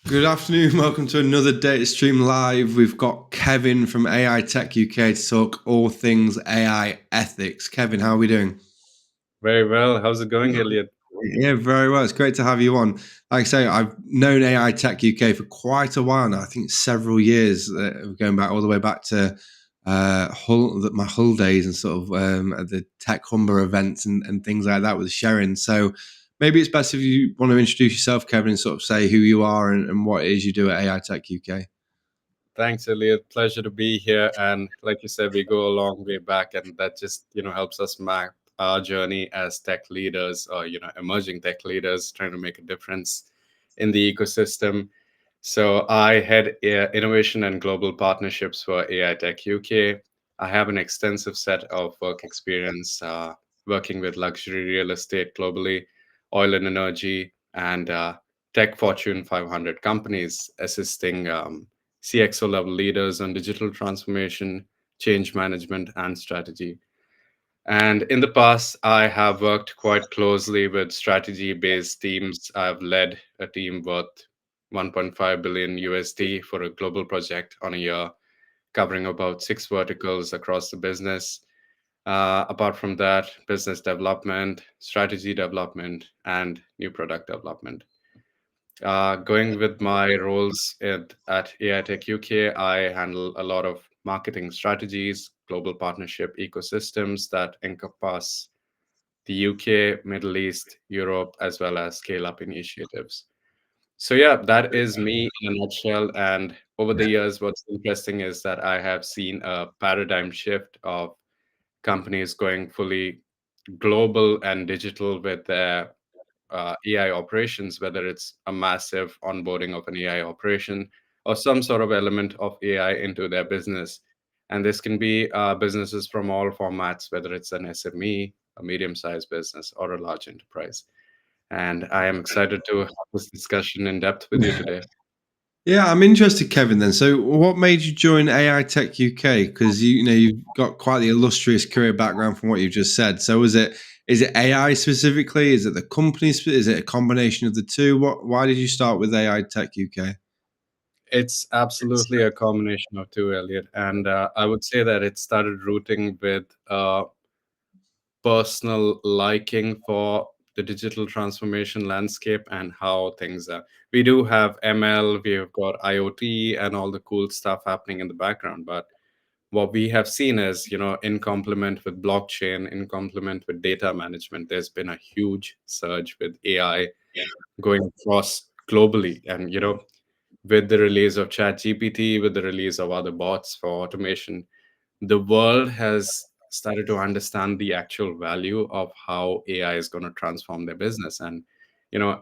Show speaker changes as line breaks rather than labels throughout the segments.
Good afternoon. Welcome to another Data Stream Live. We've got Kevin from AI Tech UK to talk all things AI ethics. Kevin, how are we doing?
Very well. How's it going, Elliot?
Yeah, very well. It's great to have you on. Like I say, I've known AI Tech UK for quite a while now. I think several years, going back all the way back to my Hull days and sort of at the Tech Humber events and things like that with Sharon. So maybe it's best if you want to introduce yourself, Kevin, and sort of say who you are and what it is you do at AI Tech UK.
Thanks, Elliot. Pleasure to be here. And like you said, we go a long way back, and that just helps us map our journey as tech leaders or emerging tech leaders trying to make a difference in the ecosystem. So I head innovation and global partnerships for AI Tech UK. I have an extensive set of work experience working with luxury real estate globally, oil and energy, and tech Fortune 500 companies, assisting CXO level leaders on digital transformation, change management, and strategy. And in the past, I have worked quite closely with strategy based teams. I've led a team worth 1.5 billion USD for a global project on a year, covering about six verticals across the business. Apart from that, business development, strategy development, and new product development. Going with my roles at AI Tech UK, I handle a lot of marketing strategies, global partnership ecosystems that encompass the UK, Middle East, Europe, as well as scale up initiatives. So, yeah, that is me in a nutshell. And over the years, what's interesting is that I have seen a paradigm shift of companies going fully global and digital with their AI operations, whether it's a massive onboarding of an AI operation or some sort of element of AI into their business. And this can be businesses from all formats, whether it's an SME, a medium sized business, or a large enterprise. And I am excited to have this discussion in depth with you today.
Yeah, I'm interested, Kevin. Then, so what made you join AI Tech UK? Because you've got quite the illustrious career background from what you've just said. So, is it AI specifically? Is it the company? Is it a combination of the two? Why did you start with AI Tech UK?
It's absolutely a combination of two, Elliot. And I would say that it started rooting with personal liking for the digital transformation landscape and how things are. We do have ML, we have got IoT and all the cool stuff happening in the background. But what we have seen is, in complement with blockchain, in complement with data management, there's been a huge surge with AI going across globally. And, with the release of ChatGPT, with the release of other bots for automation, the world has started to understand the actual value of how AI is going to transform their business. And,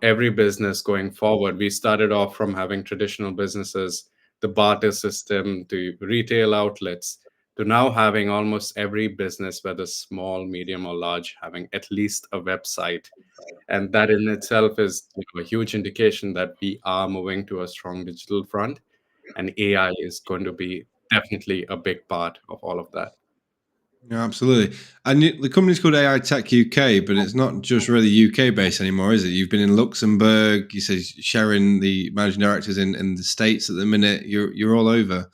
every business going forward, we started off from having traditional businesses, the barter system, to retail outlets, to now having almost every business, whether small, medium, or large, having at least a website. And that in itself is a huge indication that we are moving to a strong digital front, and AI is going to be definitely a big part of all of that.
Yeah, absolutely. And the company's called AI Tech UK, but it's not just really UK based anymore, is it? You've been in Luxembourg. You said sharing the managing directors in the States at the minute. You're all over.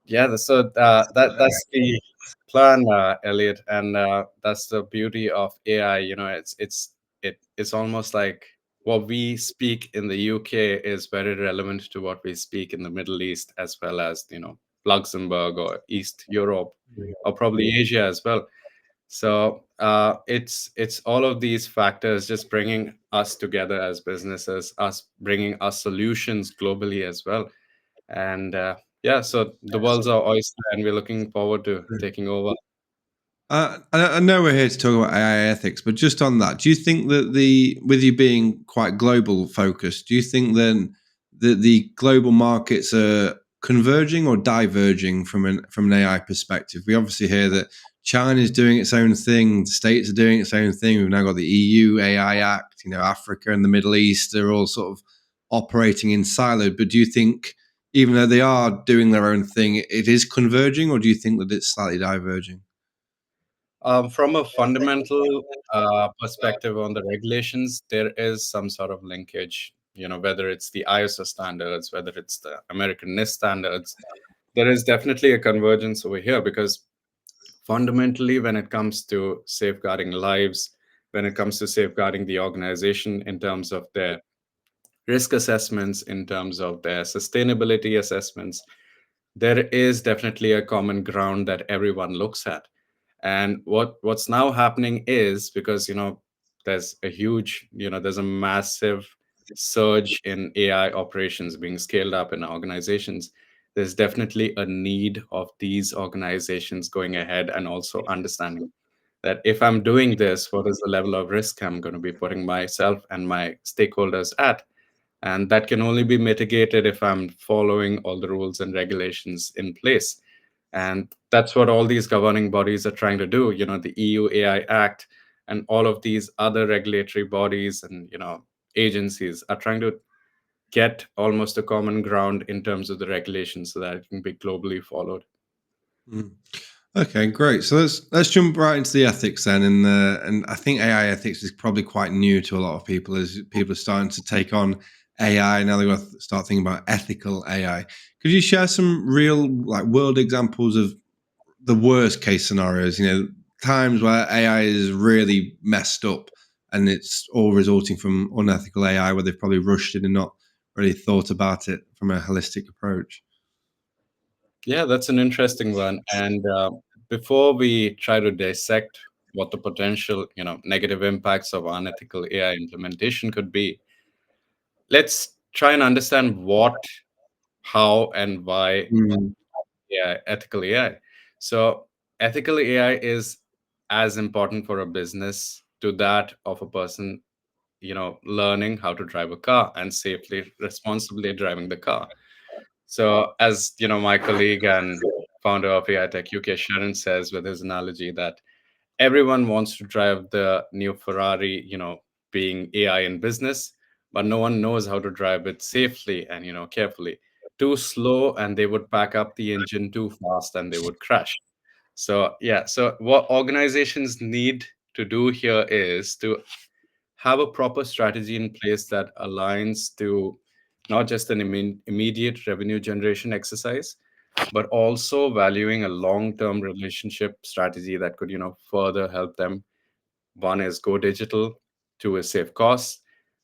Yeah, that's the plan, Elliot, and that's the beauty of AI. It's almost like what we speak in the UK is very relevant to what we speak in the Middle East, as well as Luxembourg or East Europe, or probably Asia as well. So it's all of these factors just bringing us together as businesses, us bringing us solutions globally as well. And yeah, so the world's our oyster, and we're looking forward to taking over.
I know we're here to talk about AI ethics, but just on that, do you think that with you being quite global focused, do you think then that the global markets are converging or diverging from an AI perspective? We obviously hear that China is doing its own thing, the States are doing its own thing. We've now got the EU AI Act. Africa and the Middle East, they're all sort of operating in siloed. But do you think, even though they are doing their own thing, it is converging, or do you think that it's slightly diverging?
From a fundamental perspective on the regulations, there is some sort of linkage. whether it's the ISO standards, whether it's the American NIST standards, there is definitely a convergence over here because fundamentally, when it comes to safeguarding lives, when it comes to safeguarding the organization in terms of their risk assessments, in terms of their sustainability assessments, there is definitely a common ground that everyone looks at. And what's now happening is because there's a massive surge in AI operations being scaled up in organizations. There's definitely a need of these organizations going ahead and also understanding that if I'm doing this, what is the level of risk I'm going to be putting myself and my stakeholders at? And that can only be mitigated if I'm following all the rules and regulations in place. And that's what all these governing bodies are trying to do. The EU AI Act and all of these other regulatory bodies and agencies are trying to get almost a common ground in terms of the regulations so that it can be globally followed.
Mm. Okay, great. So let's jump right into the ethics then, and I think AI ethics is probably quite new to a lot of people as people are starting to take on AI now. They're going to start thinking about ethical AI. Could you share some real like world examples of the worst case scenarios? Times where AI is really messed up, and it's all resulting from unethical AI, where they've probably rushed it and not really thought about it from a holistic approach.
Yeah, that's an interesting one. And before we try to dissect what the potential, negative impacts of unethical AI implementation could be, let's try and understand what, how, and why
Mm,
ethical AI. So, ethical AI is as important for a business to that of a person, learning how to drive a car and safely, responsibly driving the car. So, as my colleague and founder of AI Tech UK, Sharon, says with his analogy that everyone wants to drive the new Ferrari, being AI in business, but no one knows how to drive it safely and carefully. Too slow, and they would pack up the engine; too fast, and they would crash. So yeah, so what organizations need to do here is to have a proper strategy in place that aligns to not just an immediate revenue generation exercise, but also valuing a long-term relationship strategy that could, further help them. One is go digital, two is save costs,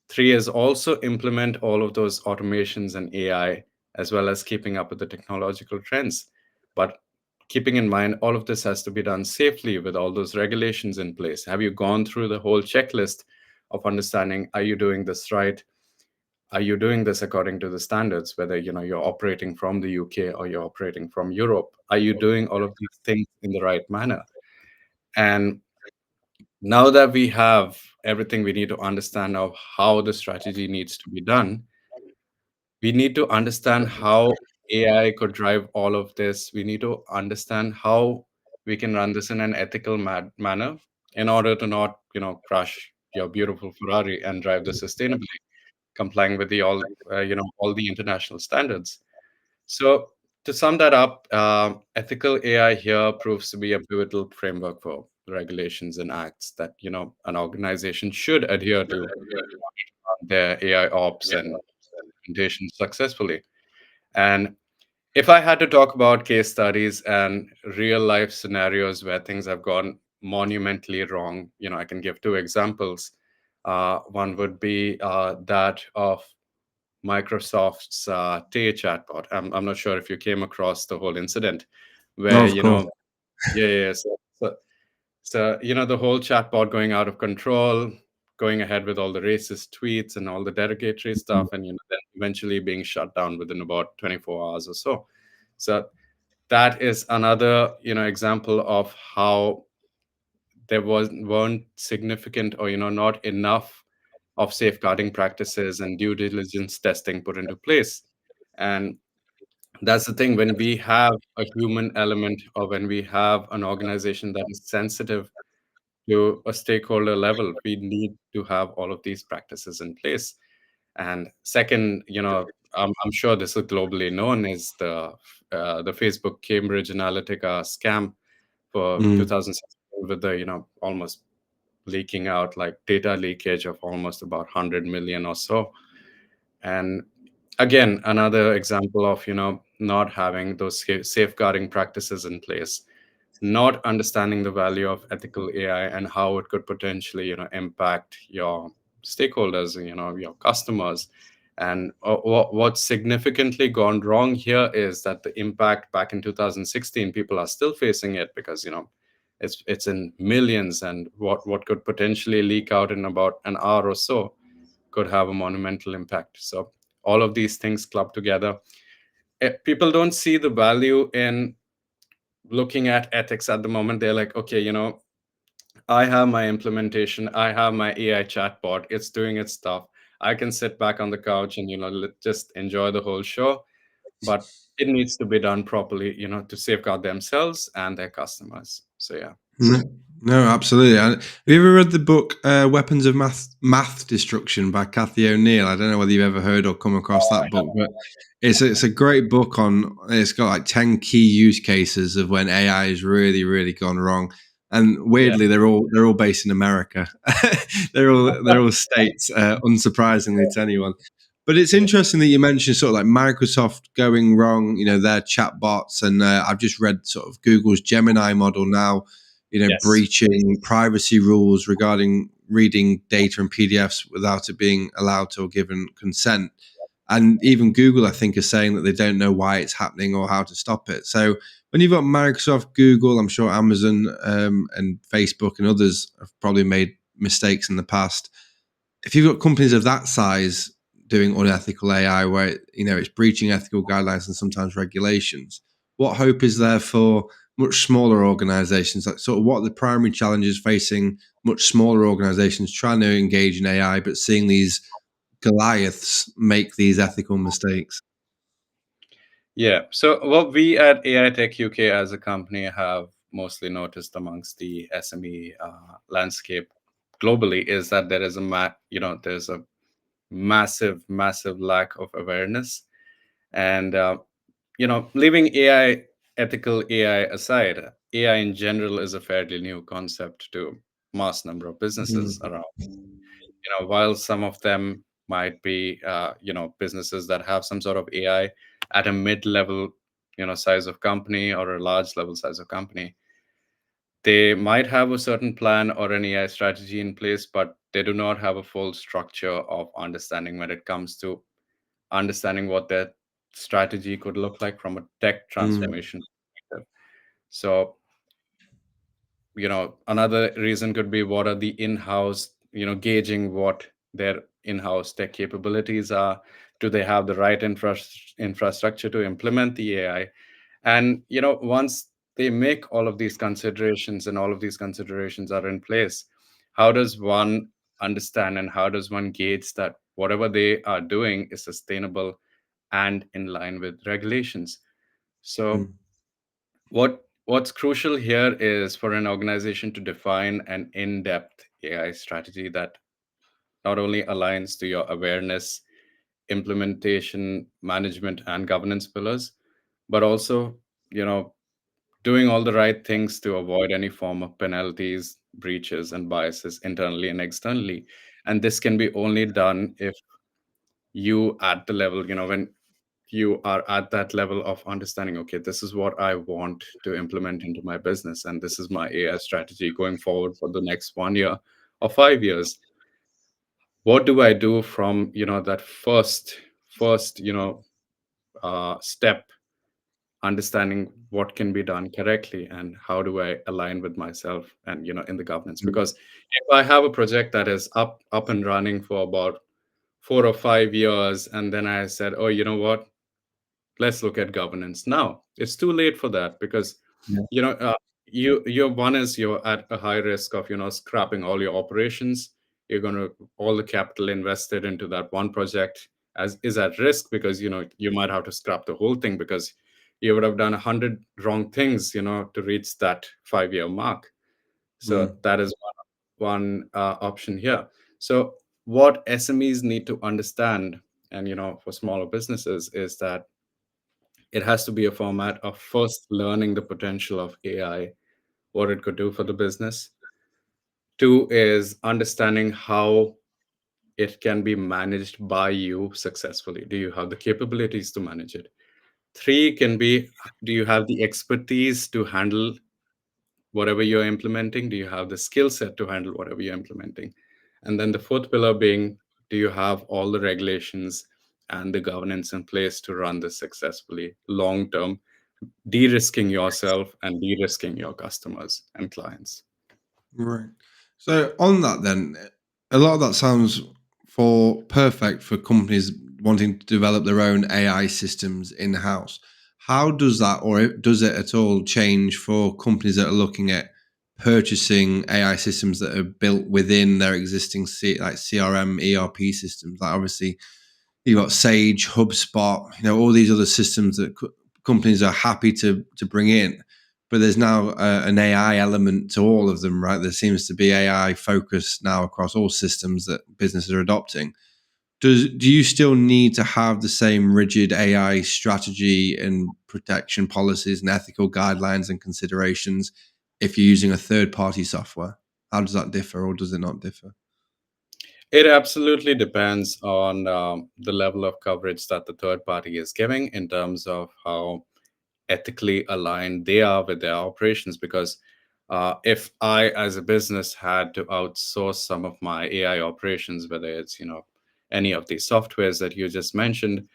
three is also implement all of those automations and AI, as well as keeping up with the technological trends. But keeping in mind, all of this has to be done safely with all those regulations in place. Have you gone through the whole checklist of understanding, are you doing this right? Are you doing this according to the standards, whether you're operating from the UK or you're operating from Europe? Are you doing all of these things in the right manner? And now that we have everything we need to understand of how the strategy needs to be done, we need to understand how AI could drive all of this. We need to understand how we can run this in an ethical manner in order to not, crash your beautiful Ferrari and drive this sustainably, complying with all the international standards. So to sum that up, ethical AI here proves to be a pivotal framework for regulations and acts that an organization should adhere to their AI ops and implementation successfully. And if I had to talk about case studies and real life scenarios where things have gone monumentally wrong, I can give two examples. One would be that of Microsoft's Tay chatbot. I'm not sure if you came across the whole incident
no,
where,
of course.
yeah, yeah. Yeah. So, the whole chatbot going out of control, going ahead with all the racist tweets and all the derogatory stuff, and, then eventually being shut down within about 24 hours or so. So that is another, example of how there weren't significant or, not enough of safeguarding practices and due diligence testing put into place. And that's the thing, when we have a human element or when we have an organization that is sensitive to a stakeholder level, we need to have all of these practices in place. And second, I'm sure this is globally known, is the Facebook Cambridge Analytica scam for
Mm,
2016, with the almost leaking out, like data leakage of almost about 100 million or so. And again, another example of, not having those safeguarding practices in place, not understanding the value of ethical AI and how it could potentially, impact your stakeholders, your customers. And what's significantly gone wrong here is that the impact back in 2016, people are still facing it because, it's in millions, and what could potentially leak out in about an hour or so could have a monumental impact. So all of these things club together. People don't see the value in looking at ethics at the moment. They're like, okay, I have my implementation, I have my AI chatbot, it's doing its stuff. I can sit back on the couch and just enjoy the whole show. But it needs to be done properly, to safeguard themselves and their customers. So yeah.
No, no, absolutely. Have you ever read the book "Weapons of Math Destruction" by Cathy O'Neill? I don't know whether you've ever heard or come across that book, but it's a great book on. It's got like 10 key use cases of when AI has really really gone wrong, and
Yeah.
weirdly they're all based in America. they're all states, unsurprisingly to anyone. But it's
Yeah.
interesting that you mentioned sort of like Microsoft going wrong, their chatbots, and I've just read sort of Google's Gemini model now,
Yes.
breaching privacy rules regarding reading data and PDFs without it being allowed to or given consent. And even Google, I think, is saying that they don't know why it's happening or how to stop it. So when you've got Microsoft, Google, I'm sure Amazon, and Facebook and others have probably made mistakes in the past. If you've got companies of that size doing unethical AI, where it's breaching ethical guidelines and sometimes regulations, what hope is there for much smaller organizations? Like, sort of, what are the primary challenges facing much smaller organizations trying to engage in AI, but seeing these Goliaths make these ethical mistakes?
Yeah. So what we at AI Tech UK as a company have mostly noticed amongst the SME landscape globally is that there is there's a massive, massive lack of awareness. And leaving ethical AI aside, AI in general is a fairly new concept to mass number of businesses
Mm,
around. While some of them might be businesses that have some sort of AI at a mid-level size of company or a large level size of company, they might have a certain plan or an AI strategy in place, but they do not have a full structure of understanding when it comes to understanding what their strategy could look like from a tech
mm,
transformation perspective. So, another reason could be what are the in-house, gauging what their in-house tech capabilities are. Do they have the right infrastructure to implement the AI? And once they make all of these considerations and all of these considerations are in place, how does one understand and how does one gauge that whatever they are doing is sustainable and in line with regulations? So
mm,
what's crucial here is for an organization to define an in-depth AI strategy that not only aligns to your awareness, implementation, management, and governance pillars, but also, you know, doing all the right things to avoid any form of penalties, breaches, and biases internally and externally. And this can be only done if you at the level, when you are at that level of understanding, okay, this is what I want to implement into my business, and this is my AI strategy going forward for the next 1 year or 5 years. What do I do from that first step, understanding what can be done correctly and how do I align with myself and in the governance?
mm,
Because if I have a project that is up and running for about 4 or 5 years, and then I said, oh, you know what, let's look at governance now, it's too late for that. Because
yeah,
you know uh, you're at a high risk of scrapping all your operations. You're going to all the capital invested into that one project as is at risk, because you might have to scrap the whole thing because you would have done 100 wrong things to reach that 5-year mark. So
mm,
that is one option here. So what SMEs need to understand, and for smaller businesses, is that it has to be a format of first learning the potential of AI, what it could do for the business. Two is understanding how it can be managed by you successfully? Do you have the capabilities to manage it? Three can be, do you have the expertise to handle whatever you're implementing? Do you have the skill set to handle whatever you're implementing? And then the fourth pillar being, do you have all the regulations and the governance in place to run this successfully long term, de risking yourself and de risking your customers and clients?
Right. So on that then, a lot of that sounds for perfect for companies wanting to develop their own AI systems in house. How does that, or does it at all, change for companies that are looking at purchasing AI systems that are built within their existing like CRM, ERP systems? Like obviously, you've got Sage, HubSpot, all these other systems that companies are happy to bring in. But there's now an AI element to all of them, right? There seems to be AI focus now across all systems that businesses are adopting. Do you still need to have the same rigid AI strategy and protection policies and ethical guidelines and considerations if you're using a third party software? How does that differ, or does it not differ?
It absolutely depends on the level of coverage that the third party is giving in terms of how ethically aligned they are with their operations. Because if I, as a business, had to outsource some of my AI operations, whether it's any of these softwares that you just mentioned,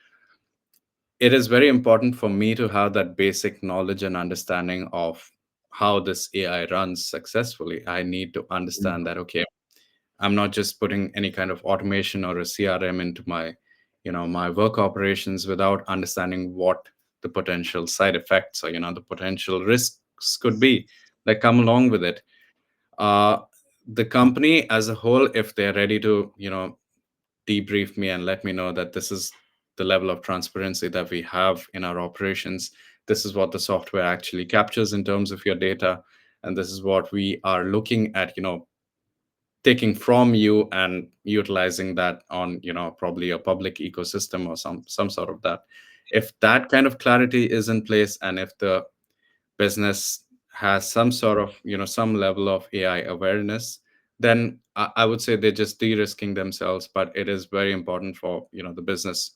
it is very important for me to have that basic knowledge and understanding of how this AI runs successfully. I need to
Mm.
understand that, okay, I'm not just putting any kind of automation or a CRM into my work operations without understanding what the potential side effects or the potential risks could be that come along with it. Uh, the company as a whole, if they're ready to debrief me and let me know that this is the level of transparency that we have in our operations, this is what the software actually captures in terms of your data, and this is what we are looking at taking from you and utilizing that on probably a public ecosystem or some sort of that. If that kind of clarity is in place, and if the business has some sort of some level of AI awareness, then I would say they're just de-risking themselves. But it is very important for the business,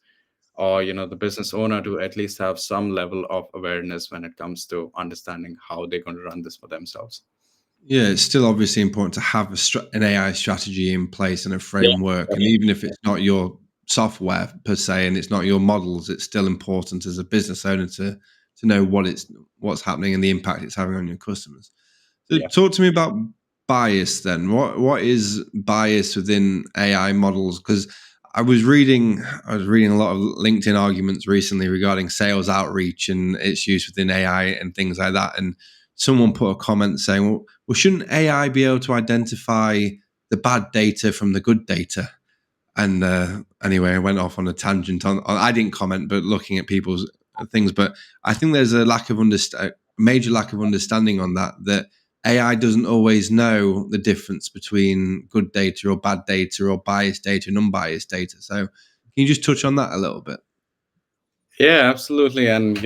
or the business owner, to at least have some level of awareness when it comes to understanding how they're going to run this for themselves.
Yeah, it's still obviously important to have an AI strategy in place and a
Yeah.
framework. And even if it's not your software per se, and it's not your models, it's still important as a business owner to know what's happening and the impact it's having on your customers. So
Yeah.
talk to me about bias then. What is bias within AI models? Because I was reading a lot of LinkedIn arguments recently regarding sales outreach and its use within AI and things like that. And someone put a comment saying, well, shouldn't AI be able to identify the bad data from the good data? And anyway, I went off on a tangent on I didn't comment, but looking at people's things. But I think there's a major lack of understanding on that AI doesn't always know the difference between good data or bad data or biased data and unbiased data. So can you just touch on that a little bit?
Yeah, absolutely. And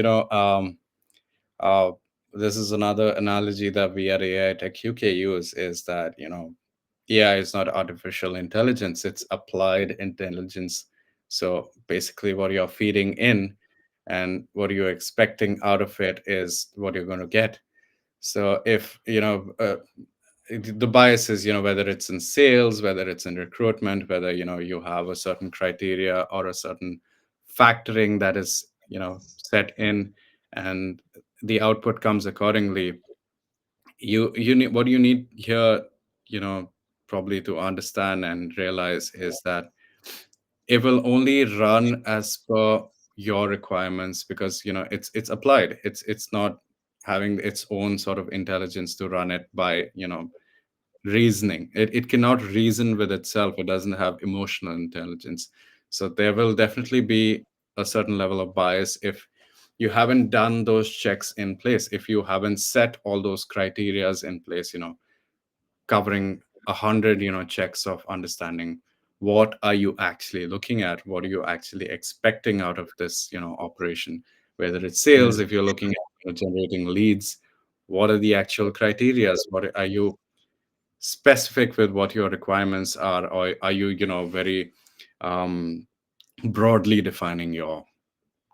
uh, this is another analogy that we at AI Tech UK use, is that AI is not artificial intelligence, it's applied intelligence. So basically, what you're feeding in and what you're expecting out of it is what you're going to get. So if the bias is, whether it's in sales, whether it's in recruitment, whether you have a certain criteria or a certain factoring that is set in, and the output comes accordingly. You need, what you need here, you know probably to understand and realize, is that it will only run as per your requirements, because it's applied, it's not having its own sort of intelligence to run it by reasoning. It cannot reason with itself, it doesn't have emotional intelligence. So there will definitely be a certain level of bias if you haven't done those checks in place, if you haven't set all those criterias in place, covering 100 checks of understanding what are you actually looking at, what are you actually expecting out of this operation, whether it's
Yeah.
sales, if you're looking at generating leads, what are the actual criterias, what are you specific with what your requirements are, or are you, very um, broadly defining your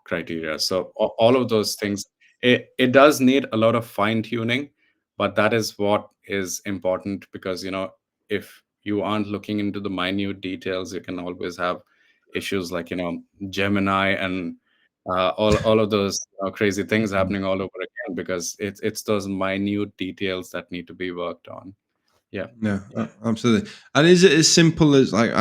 criteria? So all of those things, it does need a lot of fine tuning, but that is what is important, because if you aren't looking into the minute details, you can always have issues like Gemini and all of those crazy things happening all over again, because it's those minute details that need to be worked on. Yeah.
No, absolutely. And is it as simple as like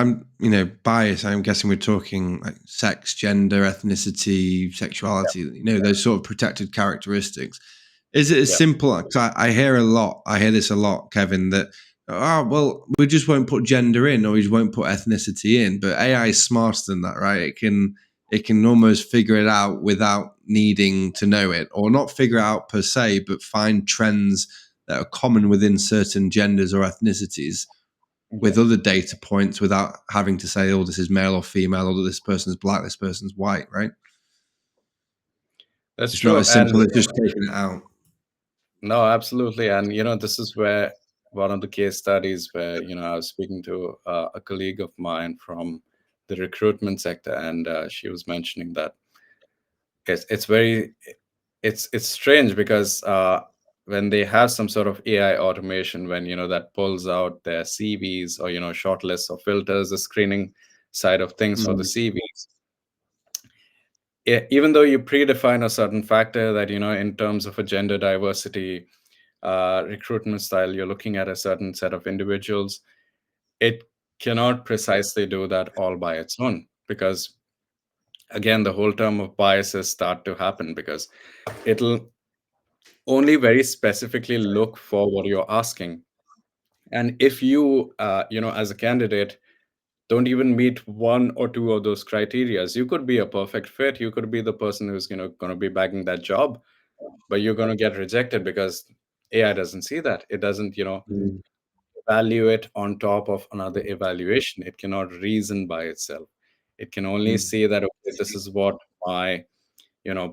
bias? I'm guessing we're talking like sex, gender, ethnicity,
Yeah.
sexuality. Those sort of protected characteristics. Is it as
Yeah.
simple? 'Cause I hear a lot. I hear this a lot, Kevin. That well, we just won't put gender in, or we just won't put ethnicity in. But AI is smarter than that, right? It can almost figure it out without needing to know it, or not figure it out per se, but find trends that are common within certain genders or ethnicities
Yeah.
with other data points without having to say, oh, this is male or female, or this person's black, this person's white, right?
That's
It's not
true.
as
And
simple as just taking it out.
no, absolutely. And this is where one of the case studies where I was speaking to a colleague of mine from the recruitment sector, and she was mentioning that it's very it's strange, because when they have some sort of AI automation, when that pulls out their CVs, or shortlists or filters the screening side of things for the
Mm,
CVs, even though you predefine a certain factor that in terms of a gender diversity recruitment style, you're looking at a certain set of individuals, it cannot precisely do that all by its own, because again, the whole term of biases start to happen, because it'll only very specifically look for what you're asking. And if you as a candidate don't even meet one or two of those criterias, you could be a perfect fit, you could be the person who's going to be bagging that job, but you're going to get rejected because AI doesn't see that. It doesn't
mm,
evaluate on top of another evaluation. It cannot reason by itself. It can only
mm,
say that, okay, this is what my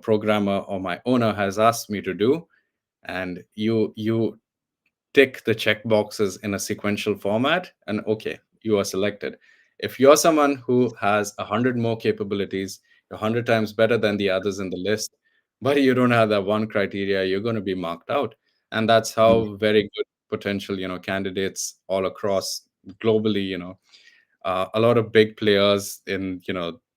programmer or my owner has asked me to do, and you tick the check boxes in a sequential format, and okay, you are selected. If you're someone who has 100 more capabilities, you're 100 times better than the others in the list, but you don't have that one criteria, you're going to be marked out. And that's
mm.
how very good potential candidates all across globally, a lot of big players in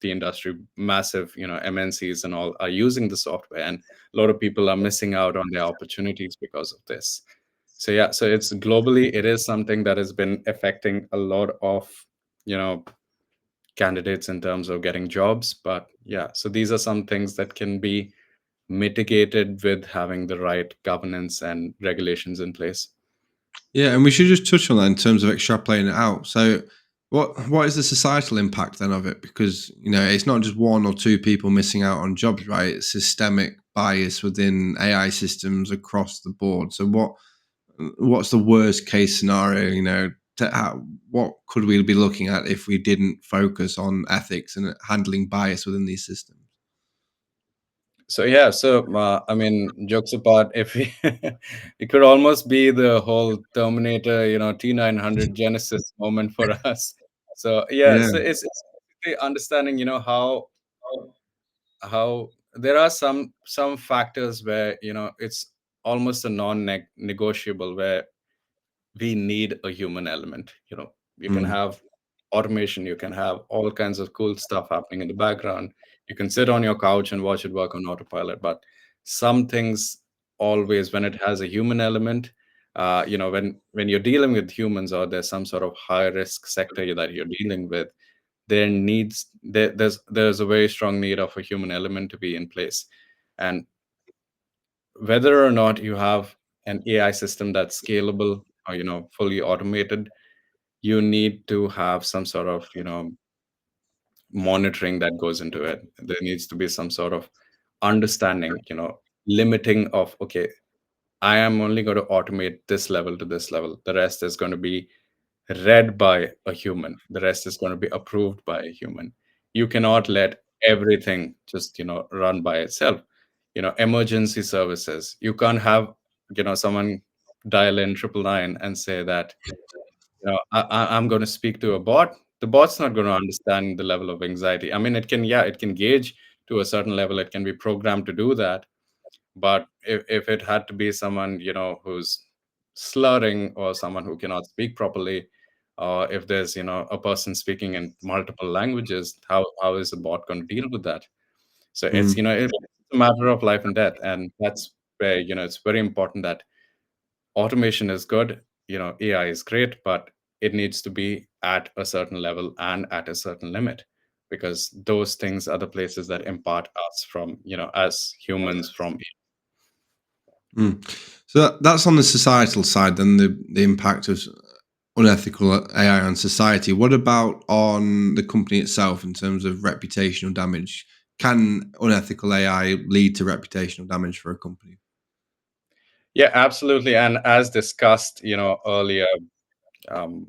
the industry, massive MNCs and all, are using the software, and a lot of people are missing out on their opportunities because of this. So yeah, so it's globally, it is something that has been affecting a lot of you know candidates in terms of getting jobs. But yeah, so these are some things that can be mitigated with having the right governance and regulations in place.
Yeah, and we should just touch on that in terms of extrapolating it out. So, what is the societal impact then of it? Because it's not just one or two people missing out on jobs, right? It's systemic bias within AI systems across the board. So, what's the worst case scenario? What could we be looking at if we didn't focus on ethics and handling bias within these systems?
So yeah, so I mean, jokes apart, if we it could almost be the whole Terminator, T900 Genesis moment for us. So yeah,
Yeah.
so it's basically understanding, how there are some factors where it's almost a non-negotiable, where we need a human element. You can
Mm,
have automation, you can have all kinds of cool stuff happening in the background, you can sit on your couch and watch it work on autopilot, but some things, always when it has a human element, when you're dealing with humans, or there's some sort of high risk sector that you're dealing with, there's a very strong need of a human element to be in place. And whether or not you have an AI system that's scalable, or fully automated, you need to have some sort of monitoring that goes into it. There needs to be some sort of understanding, limiting of, okay, I am only going to automate this level to this level, the rest is going to be read by a human, the rest is going to be approved by a human. You cannot let everything just run by itself. Emergency services, you can't have someone dial in 999 and say that I'm going to speak to a bot. The bot's not going to understand the level of anxiety. I mean, it can, yeah, it can gauge to a certain level. It can be programmed to do that. But if it had to be someone, who's slurring, or someone who cannot speak properly, or if there's, a person speaking in multiple languages, how is a bot going to deal with that? So it's,
Mm.
it's a matter of life and death. And that's where, it's very important that automation is good, AI is great, but it needs to be at a certain level and at a certain limit, because those things are the places that impart us from, as humans from.
Mm. So that's on the societal side, then the impact of unethical AI on society. What about on the company itself in terms of reputational damage? Can unethical AI lead to reputational damage for a company?
Yeah, absolutely. And as discussed, earlier, um,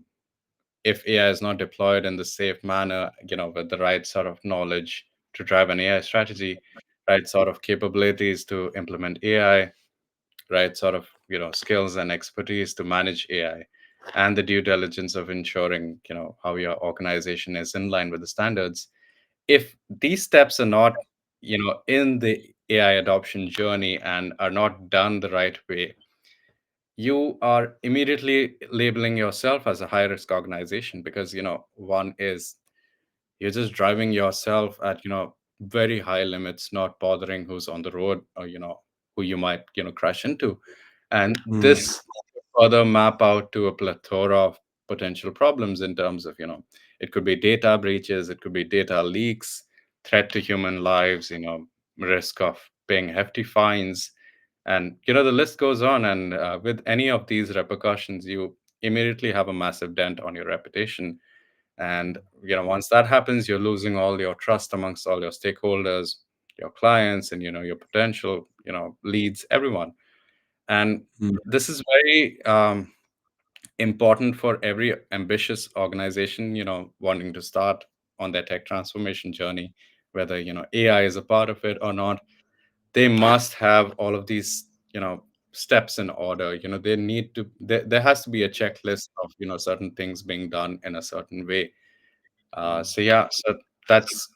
if AI is not deployed in the safe manner, with the right sort of knowledge to drive an AI strategy, right sort of capabilities to implement AI, right sort of, skills and expertise to manage AI, and the due diligence of ensuring, how your organization is in line with the standards. If these steps are not, in the AI adoption journey and are not done the right way, you are immediately labeling yourself as a high risk organization, because one is, you're just driving yourself at, very high limits, not bothering who's on the road, or who you might, crash into. And
Mm.
this further map out to a plethora of potential problems in terms of, it could be data breaches, it could be data leaks, threat to human lives, risk of paying hefty fines, and the list goes on. And with any of these repercussions, you immediately have a massive dent on your reputation. And once that happens, you're losing all your trust amongst all your stakeholders, your clients, and your potential leads, everyone. And
Mm.
this is very important for every ambitious organization wanting to start on their tech transformation journey, whether AI is a part of it or not. They must have all of these steps in order. They need to, there has to be a checklist of certain things being done in a certain way. So yeah, so that's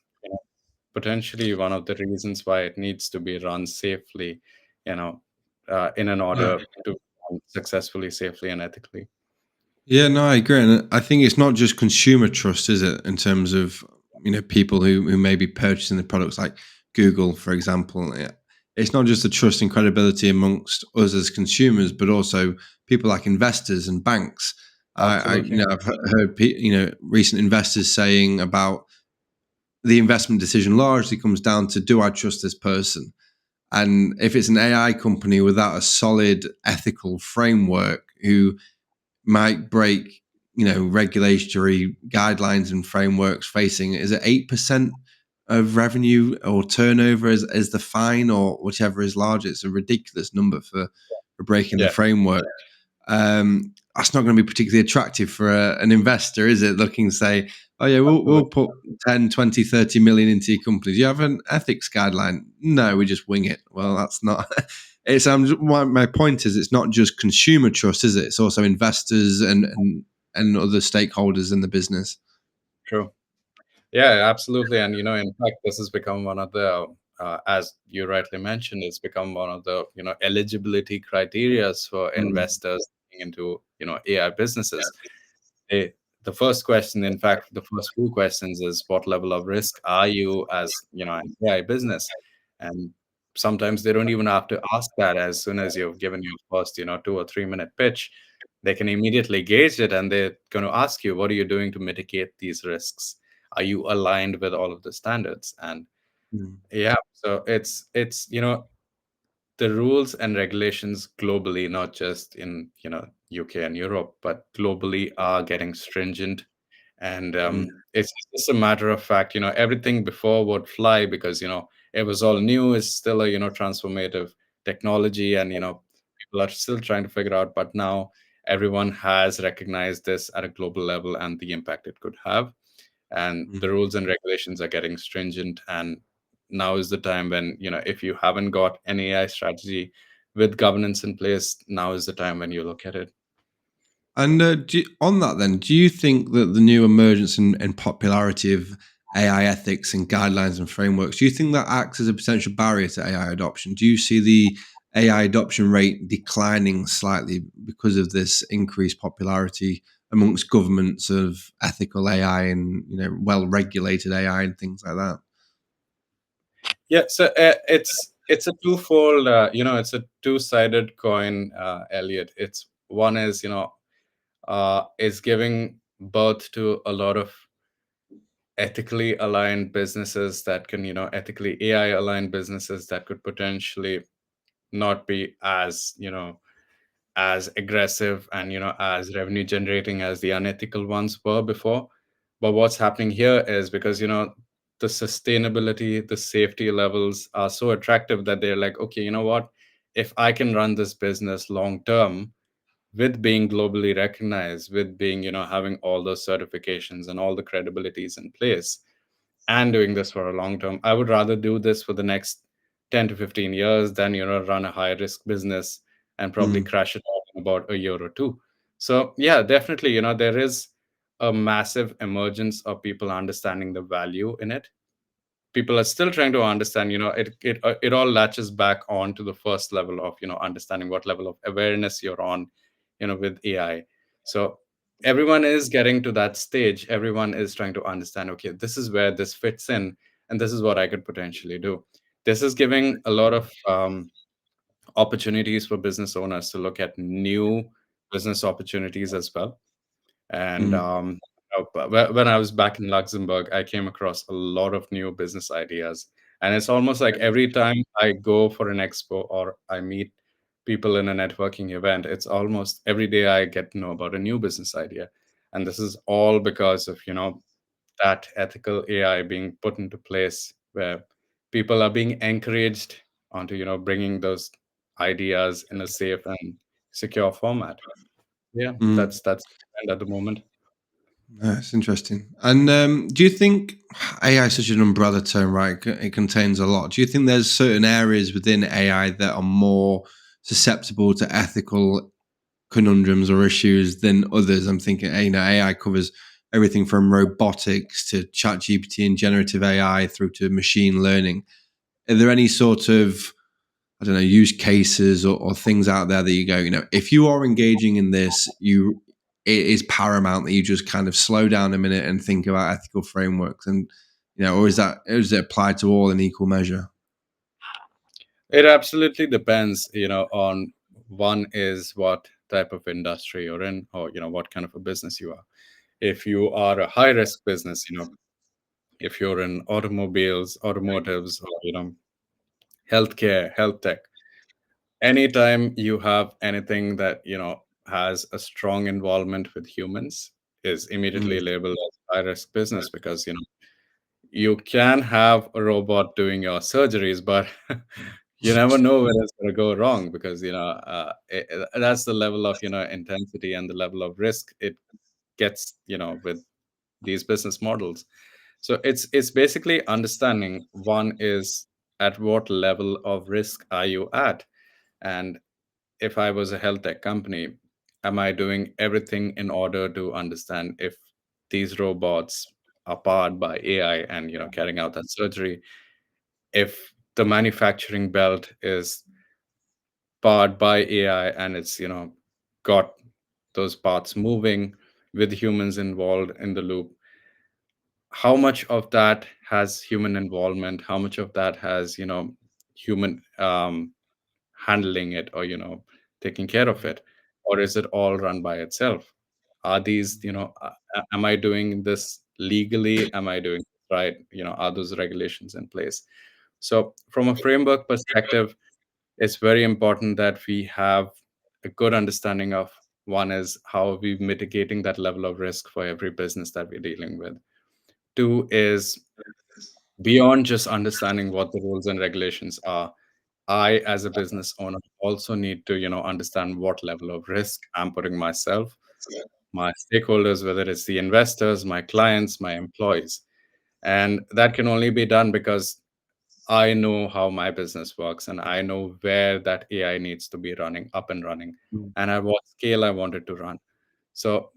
potentially one of the reasons why it needs to be run safely, you know in an
Yeah.
order to run successfully, safely, and ethically.
Yeah, no, I agree, and I think it's not just consumer trust, is it? In terms of people who may be purchasing the products, like Google, for example. It's not just the trust and credibility amongst us as consumers, but also people like investors and banks.
Absolutely.
I've heard recent investors saying about the investment decision largely comes down to, do I trust this person? And if it's an AI company without a solid ethical framework, who might break, regulatory guidelines and frameworks, facing, is it 8% of revenue or turnover as the fine, or whichever is larger? It's a ridiculous number for breaking the
Yeah.
framework. That's not going to be particularly attractive for an investor, is it? Looking to say, oh yeah, we'll
Absolutely.
put 10, 20, 30 million into your company. Do you have an ethics guideline? No, we just wing it. Well, that's not. It's my point is, it's not just consumer trust, is it? It's also investors and other stakeholders in the business.
True. Yeah, absolutely. And in fact, this has become one of the, as you rightly mentioned, it's become one of the eligibility criterias for
Mm,
investors into AI businesses. They, the first question, in fact, the first few questions is, what level of risk are you as an AI business? And sometimes they don't even have to ask that. As soon as you've given your first 2 or 3 minute pitch, they can immediately gauge it, and they're going to ask you, what are you doing to mitigate these risks? Are you aligned with all of the standards? And
mm,
yeah, so it's the rules and regulations globally, not just in UK and Europe, but globally, are getting stringent. And
mm,
it's just a matter of fact, everything before would fly, because it was all new. It's still a transformative technology, and people are still trying to figure out. But now everyone has recognized this at a global level and the impact it could have, and the
mm.
rules and regulations are getting stringent. And now is the time when, if you haven't got an AI strategy with governance in place, now is the time when you look at it.
And on that, then, do you think that the new emergence and popularity of AI ethics and guidelines and frameworks, do you think that acts as a potential barrier to AI adoption? Do you see the AI adoption rate declining slightly because of this increased popularity amongst governments of ethical AI and well regulated AI and things like that?
Yeah, so it's a twofold, it's a two-sided coin, Elliot. It's one is, is giving birth to a lot of ethically aligned businesses that can, ethically AI aligned businesses that could potentially not be as, as aggressive and, as revenue generating as the unethical ones were before. But what's happening here is because, the sustainability, the safety levels are so attractive that they're like, okay, you know what? If I can run this business long term with being globally recognized, with being, having all those certifications and all the credibilities in place, and doing this for a long term, I would rather do this for the next 10 to 15 years than, run a high risk business and probably
Mm,
crash it out in about a year or two. So, yeah, definitely, there is a massive emergence of people understanding the value in it. People are still trying to understand, it all latches back on to the first level of, understanding what level of awareness you're on, with AI. So everyone is getting to that stage. Everyone is trying to understand, okay, this is where this fits in, and this is what I could potentially do. This is giving a lot of opportunities for business owners to look at new business opportunities as well. And
mm,
when I was back in Luxembourg, I came across a lot of new business ideas. And it's almost like every time I go for an expo or I meet people in a networking event, it's almost every day I get to know about a new business idea. And this is all because of, that ethical AI being put into place where people are being encouraged onto, bringing those ideas in a safe and secure format. Yeah,
mm.
that's the trend at the moment.
That's interesting. And do you think AI is such an umbrella term, right? It contains a lot. Do you think there's certain areas within AI that are more susceptible to ethical conundrums or issues than others? I'm thinking, AI covers everything from robotics to chat GPT and generative AI through to machine learning. Are there any sort of, I don't know, use cases or things out there that you go, if you are engaging in this, it is paramount that you just kind of slow down a minute and think about ethical frameworks, and or is it applied to all in equal measure?
It absolutely depends, on one is what type of industry you're in, or what kind of a business you are. If you are a high risk business, if you're in automobiles, automotives, or healthcare, health tech, anytime you have anything that has a strong involvement with humans is immediately
Mm,
labeled as high risk business because you can have a robot doing your surgeries, but you never know where it's going to go wrong because that's the level of intensity and the level of risk it gets with these business models. So it's basically understanding one is at what level of risk are you at, and if I was a health tech company, am I doing everything in order to understand if these robots are powered by AI and carrying out that surgery, if the manufacturing belt is powered by AI and it's got those parts moving with humans involved in the loop, how much of that has human involvement, how much of that has human handling it or taking care of it, or is it all run by itself? Are these am I doing this legally, am I doing it right, are those regulations in place? So from a framework perspective, it's very important that we have a good understanding of one is how are we mitigating that level of risk for every business that we're dealing with. Two is beyond just understanding what the rules and regulations are, I, as a business owner, also need to, understand what level of risk I'm putting myself, my stakeholders, whether it's the investors, my clients, my employees. And that can only be done because I know how my business works and I know where that AI needs to be running up and running
mm,
and at what scale I want it to run. So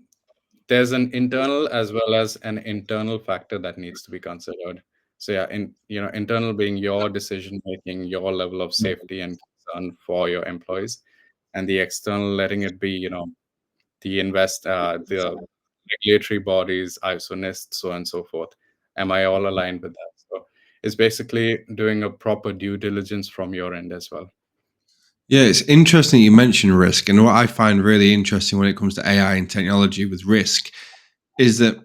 there's an internal as well as an internal factor that needs to be considered. So yeah, internal being your decision making, your level of safety and concern for your employees, and the external letting it be, the regulatory bodies, ISO, NIST, so on and so forth. Am I all aligned with that? So it's basically doing a proper due diligence from your end as well.
Yeah, it's interesting you mentioned risk. And what I find really interesting when it comes to AI and technology with risk is that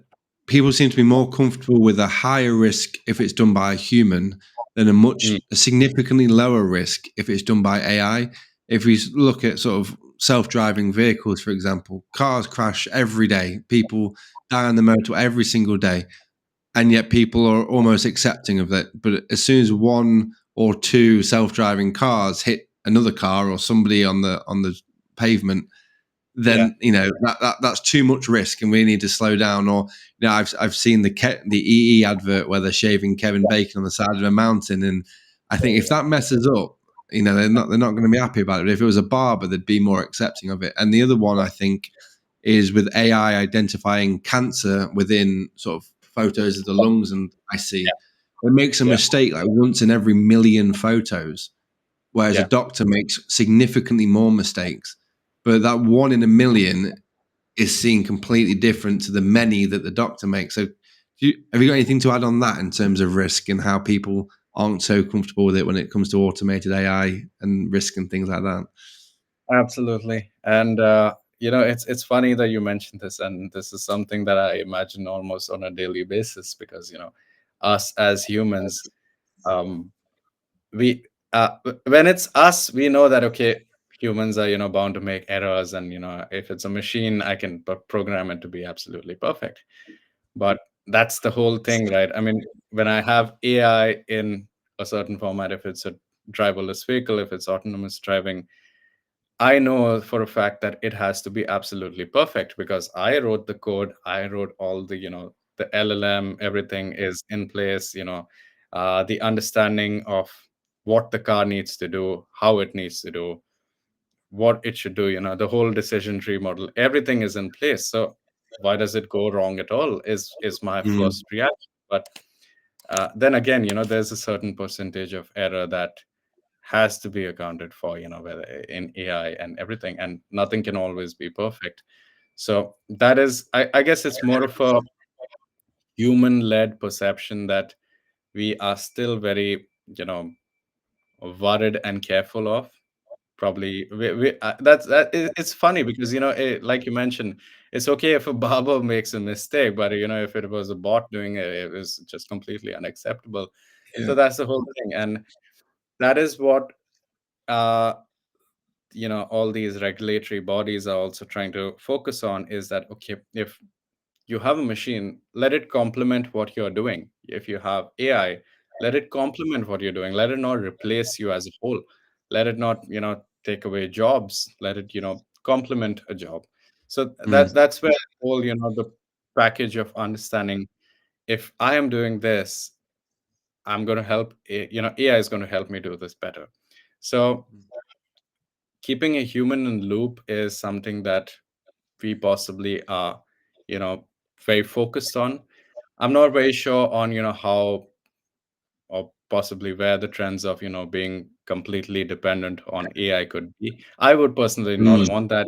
people seem to be more comfortable with a higher risk if it's done by a human than
Mm,
a significantly lower risk if it's done by AI. If we look at sort of self-driving vehicles, for example, cars crash every day. People die on the motor every single day, and yet people are almost accepting of that. But as soon as one or two self-driving cars hit another car or somebody on the pavement,
yeah,
then that's too much risk, and we need to slow down. Or I've seen the EE advert where they're shaving Kevin Bacon on the side of a mountain, and I think if that messes up, they're not going to be happy about it. But if it was a barber, they'd be more accepting of it. And the other one I think is with AI identifying cancer within sort of photos of the lungs, and I see it makes a
yeah,
mistake like once in every million photos, whereas a
yeah.
doctor makes significantly more mistakes. But that one in a million is seen completely different to the many that the doctor makes. So, have you got anything to add on that in terms of risk and how people aren't so comfortable with it when it comes to automated AI and risk and things like that?
Absolutely. And it's funny that you mentioned this, and this is something that I imagine almost on a daily basis because us as humans, um, we when it's us, we know that okay, humans are bound to make errors, and if it's a machine, I can program it to be absolutely perfect. But that's the whole thing, right? I mean, when I have AI in a certain format, if it's a driverless vehicle, if it's autonomous driving, I know for a fact that it has to be absolutely perfect because I wrote the code, I wrote all the LLM, everything is in place, the understanding of what the car needs to do, how it needs to do, what it should do, the whole decision tree model, everything is in place. So why does it go wrong at all is my
Mm,
first reaction. But then again, there's a certain percentage of error that has to be accounted for, whether in AI and everything, and nothing can always be perfect. So that is, I guess it's more of a human-led perception that we are still very, worried and careful of. Probably, it's funny because like you mentioned, it's okay if a barber makes a mistake, but if it was a bot doing it, it was just completely unacceptable.
yeah.
So that's the whole thing, and that is what uh all these regulatory bodies are also trying to focus on is that okay, if you have a machine, let it complement what you're doing. If you have AI, let it complement what you're doing, let it not replace you as a whole, let it not take away jobs, let it complement a job. So
Mm.
that's where the whole the package of understanding, if I am doing this, I'm going to help AI is going to help me do this better. So keeping a human in loop is something that we possibly are, you know, very focused on. I'm not very sure on, how or possibly where the trends of, being completely dependent on AI could be. I would personally not
Mm.
want that.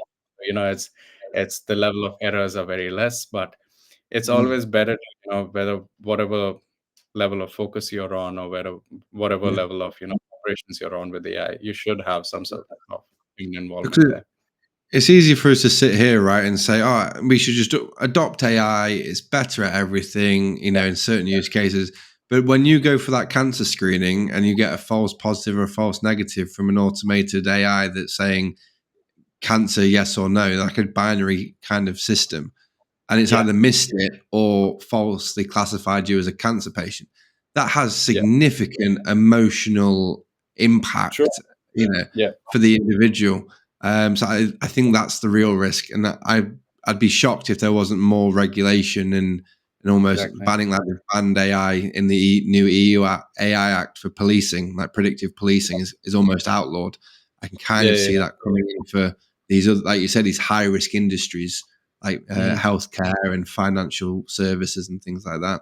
It's the level of errors are very less, but it's
Mm.
always better to, whether whatever level of focus you're on or whatever
Yeah.
level of, operations you're on with AI, you should have some sort of human involvement
Because
there.
it's easy for us to sit here, right, and say, "Oh, we should just adopt AI. It's better at everything," in certain use cases. But when you go for that cancer screening and you get a false positive or a false negative from an automated AI that's saying cancer, yes or no, like a binary kind of system, and it's
Yeah,
either missed it or falsely classified you as a cancer patient, that has
yeah,
significant emotional
true.
impact,
Yeah,
for the individual. So I think that's the real risk, and I'd be shocked if there wasn't more regulation and almost
exactly.
banning, like they've banned AI in the new EU AI Act for policing, like predictive policing is almost outlawed. I can kind
Yeah,
of
yeah,
see
yeah.
that coming in for these other, like you said, these high risk industries. like
Mhm.
healthcare and financial services and things like that.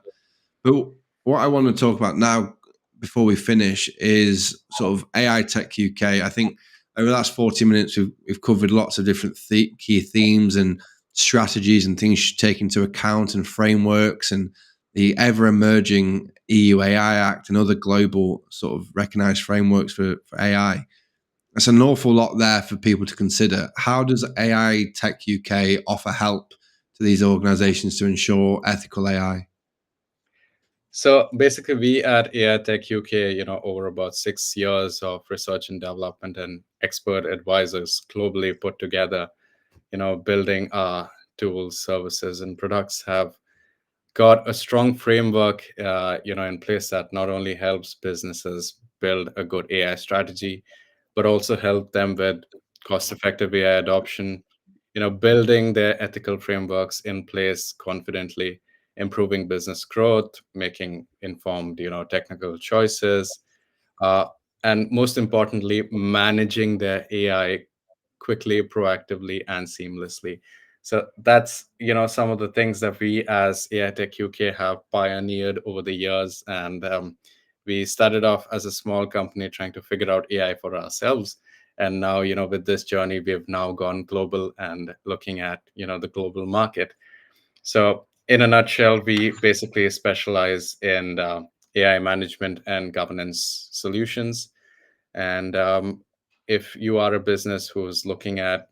But what I want to talk about now, before we finish, is sort of AI Tech UK. I think over the last 40 minutes, we've covered lots of different key themes and strategies and things you should take into account and frameworks and the ever emerging EU AI Act and other global sort of recognized frameworks for AI. That's an awful lot there for people to consider. How does AI Tech UK offer help to these organizations to ensure ethical AI?
So basically, we at AI Tech UK, over about 6 years of research and development and expert advisors globally put together, building our tools, services, and products, have got a strong framework, in place that not only helps businesses build a good AI strategy, but also help them with cost-effective AI adoption, building their ethical frameworks in place confidently, improving business growth, making informed, technical choices, uh, and most importantly, managing their AI quickly, proactively, and seamlessly. So that's some of the things that we as AI Tech UK have pioneered over the years, and we started off as a small company trying to figure out AI for ourselves, and now with this journey we've now gone global and looking at the global market. So in a nutshell, we basically specialize in AI management and governance solutions. And if you are a business who's looking at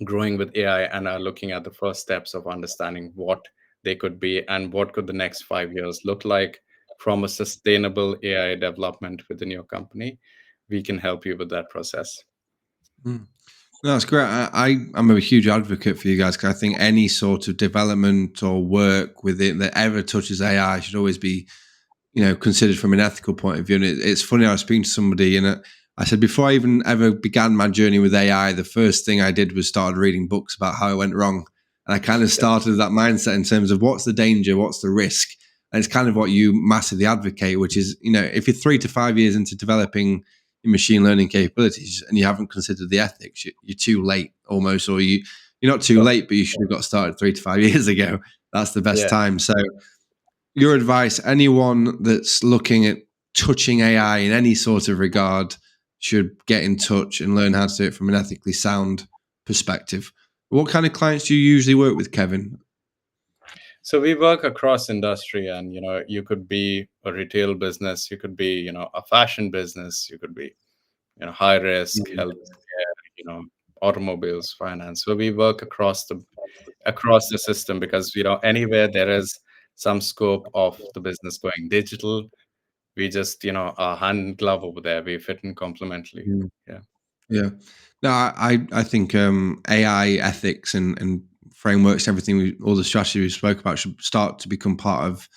growing with AI and are looking at the first steps of understanding what they could be and what could the next 5 years look like from a sustainable AI development within your company, we can help you with that process.
Mm. No, that's great. I'm a huge advocate for you guys because I think any sort of development or work with it that ever touches AI should always be, considered from an ethical point of view. And it's funny, I was speaking to somebody and I said, before I even ever began my journey with AI, the first thing I did was started reading books about how it went wrong. And I kind of
Yeah.
started with that mindset in terms of what's the danger, what's the risk. And it's kind of what you massively advocate, which is, if you're 3 to 5 years into developing your machine learning capabilities and you haven't considered the ethics, you're too late almost, or you're not too
Sure.
late, but you should have got started 3 to 5 years ago. That's the best
Yeah.
time. So your advice, anyone that's looking at touching AI in any sort of regard should get in touch and learn how to do it from an ethically sound perspective. What kind of clients do you usually work with, Kevin?
So we work across industry, and you could be a retail business, you could be a fashion business, you could be high risk
Mm.
healthcare, automobiles, finance. So we work across the system because anywhere there is some scope of the business going digital, we just are hand in glove over there. We fit in complementary.
Mm.
Yeah.
Yeah. No, I think AI ethics and frameworks, everything, all the strategy we spoke about should start to become part of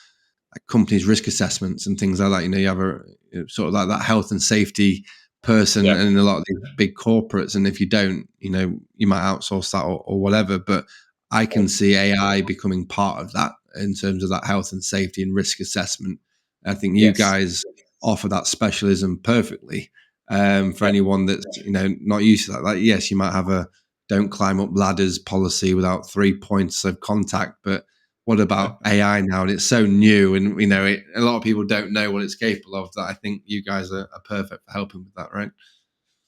like companies' risk assessments and things like that. You have sort of like that health and safety person
Yeah.
in a lot of these big corporates, and if you don't, you might outsource that or whatever. But I can see AI becoming part of that in terms of that health and safety and risk assessment. I think you
Yes.
guys offer that specialism perfectly for
Yeah.
anyone that's not used to that. Like, yes, you might have a don't climb up ladders policy without 3 points of contact, but what about AI now? And it's so new, and a lot of people don't know what it's capable of. That I think you guys are perfect for helping with that, right?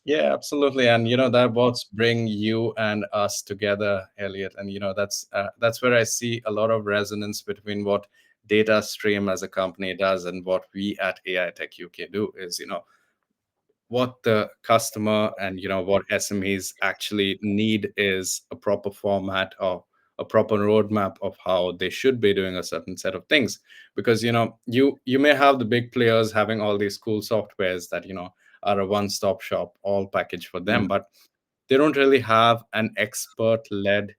Yeah, absolutely. And that what's bring you and us together, Elliot. And that's where I see a lot of resonance between what Data Stream as a company does and what we at AI Tech UK do is, what the customer and what SMEs actually need is a proper format or a proper roadmap of how they should be doing a certain set of things. Because you may have the big players having all these cool softwares that are a one-stop shop, all packaged for
Yeah.
them, but they don't really have an expert led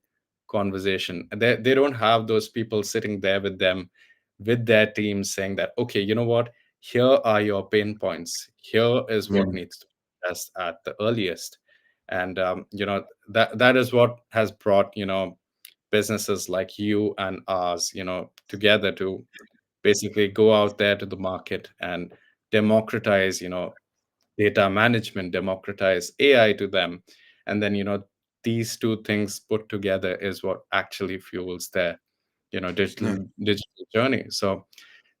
conversation. They don't have those people sitting there with them, with their teams, saying that, okay, you know what, here are your pain points, here is
Yeah.
what needs to be addressed at the earliest. And that is what has brought businesses like you and ours together to basically go out there to the market and democratize data management, democratize AI to them. And then these two things put together is what actually fuels their,
Yeah,
digital journey. So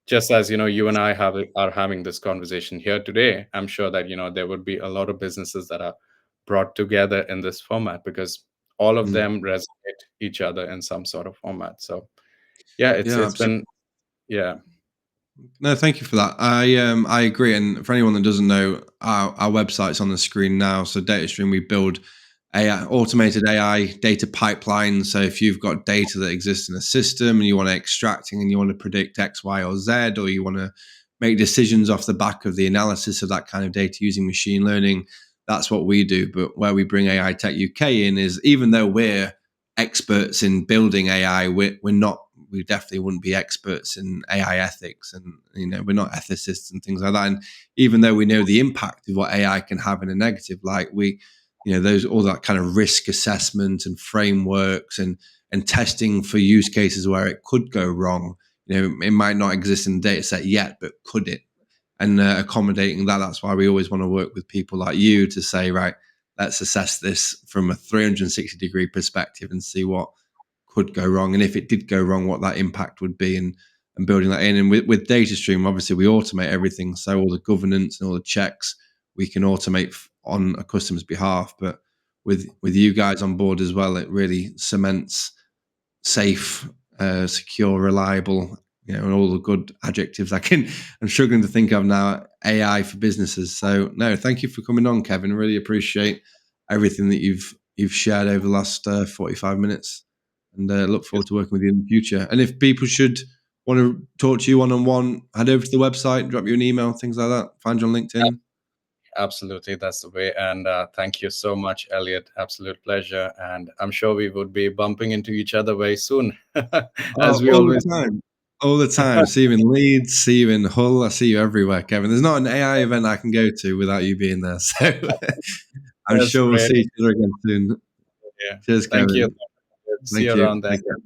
just as you and I are having this conversation here today, I'm sure that there would be a lot of businesses that are brought together in this format because all of
mm,
them resonate each other in some sort of format. So yeah, it's
yeah,
it's
absolutely.
been yeah.
No, thank you for that. I agree. And for anyone that doesn't know, our website's on the screen now. So DataStream, we build AI, automated AI data pipelines. So if you've got data that exists in a system and you want to extracting and you want to predict X, Y, or Z, or you want to make decisions off the back of the analysis of that kind of data using machine learning, that's what we do. But where we bring AI Tech UK in is, even though we're experts in building AI, we're not. We definitely wouldn't be experts in AI ethics, and we're not ethicists and things like that. And even though we know the impact of what AI can have in a negative light, those, all that kind of risk assessment and frameworks and testing for use cases where it could go wrong. It might not exist in the data set yet, but could it? And accommodating that. That's why we always want to work with people like you to say, right, let's assess this from a 360-degree perspective and see what could go wrong, and if it did go wrong, what that impact would be, and building that in. And with DataStream, obviously, we automate everything, so all the governance and all the checks we can automate on a customer's behalf. But with you guys on board as well, it really cements safe, secure, reliable, and all the good adjectives I'm struggling to think of now. AI for businesses. So no, thank you for coming on, Kevin. Really appreciate everything that you've shared over the last 45 minutes, and look forward to working with you in the future. And if people should want to talk to you one on one, head over to the website, drop you an email, things like that. Find you on LinkedIn.
Absolutely, that's the way. And thank you so much, Elliot. Absolute pleasure. And I'm sure we would be bumping into each other very soon,
Oh,
as we
all
always
the time. All the time. See you in Leeds, see you in Hull. I see you everywhere, Kevin. There's not an AI event I can go to without you being there. So I'm
That's
sure we'll
great.
see each other again soon.
Yeah.
Cheers,
Thank you.
Kevin.
See you
Thank you.
around then.
Take care.